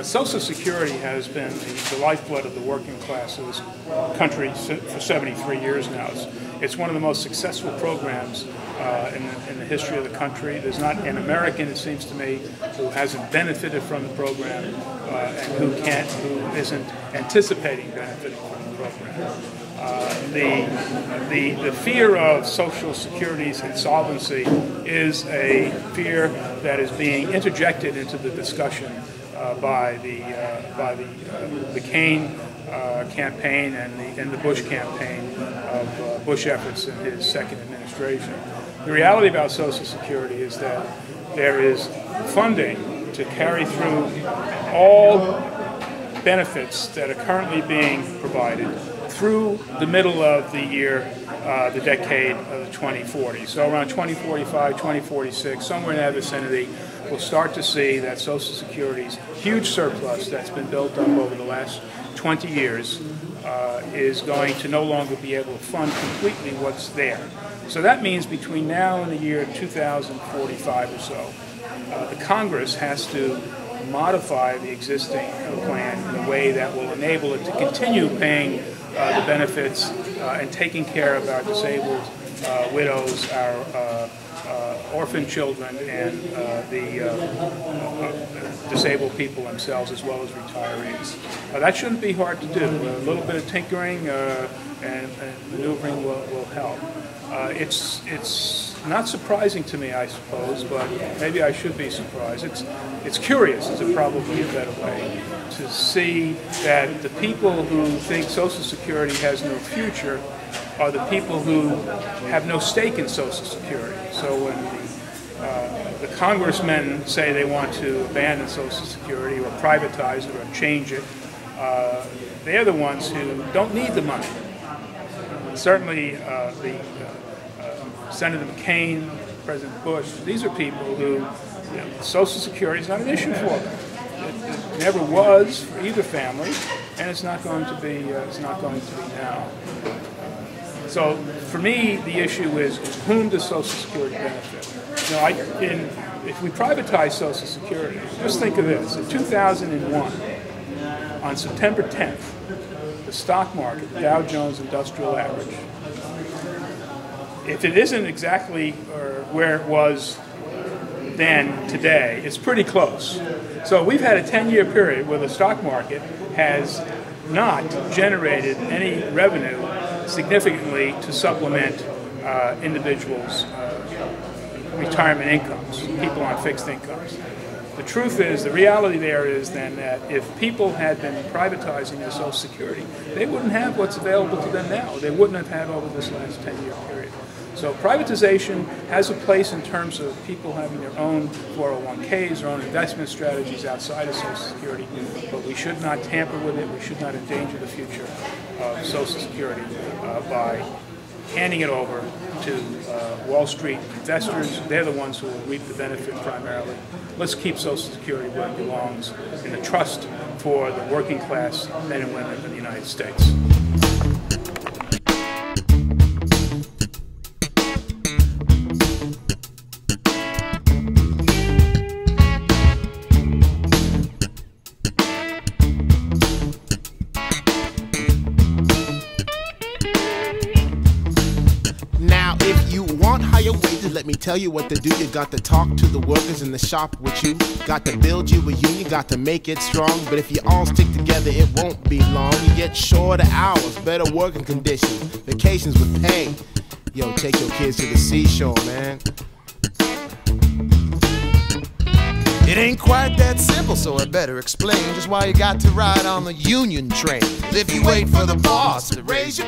Social Security has been the lifeblood of the working class of this country for 73 years now. It's one of the most successful programs in the history of the country. There's not an American, it seems to me, who hasn't benefited from the program and who isn't anticipating benefiting from the program. The fear of Social Security's insolvency is a fear that is being interjected into the discussion by the McCain campaign and the Bush campaign of Bush efforts in his second administration. The reality about Social Security is that there is funding to carry through all benefits that are currently being provided through the middle of the year, the decade of the 2040s. So around 2045, 2046, somewhere in that vicinity, we'll start to see that Social Security's huge surplus that's been built up over the last 20 years is going to no longer be able to fund completely what's there. So that means between now and the year 2045 or so, the Congress has to modify the existing plan in a way that will enable it to continue paying the benefits and taking care of our disabled widows, our orphan children, and the disabled people themselves, as well as retirees. That shouldn't be hard to do. A little bit of tinkering and maneuvering will help. It's not surprising to me, I suppose, but maybe I should be surprised. It's curious, is probably a better way, to see that the people who think Social Security has no future are the people who have no stake in Social Security. So when the congressmen say they want to abandon Social Security or privatize it or change it, they're the ones who don't need the money. Certainly Senator McCain, President Bush, these are people who Social Security is not an issue for them. It never was for either family, and it's not going to be. It's not going to be now. So for me, the issue is whom does Social Security benefit? If we privatize Social Security, just think of this: in 2001, on September 10th, the stock market, the Dow Jones Industrial Average, if it isn't exactly where it was then today, it's pretty close. So we've had a 10-year period where the stock market has not generated any revenue significantly to supplement individuals' retirement incomes, people on fixed incomes. The truth is, the reality there is then that if people had been privatizing their Social Security, they wouldn't have what's available to them now. They wouldn't have had over this last 10-year period. So privatization has a place in terms of people having their own 401ks, their own investment strategies outside of Social Security, but we should not tamper with it. We should not endanger the future of Social Security by handing it over to Wall Street investors. They're the ones who will reap the benefit primarily. Let's keep Social Security where it belongs, in the trust for the working class men and women in the United States. If you want higher wages, let me tell you what to do. You got to talk to the workers in the shop with you. Got to build you a union, got to make it strong. But if you all stick together, it won't be long. You get shorter hours, better working conditions, vacations with pay. Yo, take your kids to the seashore, man. It ain't quite that simple, so I better explain just why you got to ride on the union train. If you wait for the boss to raise your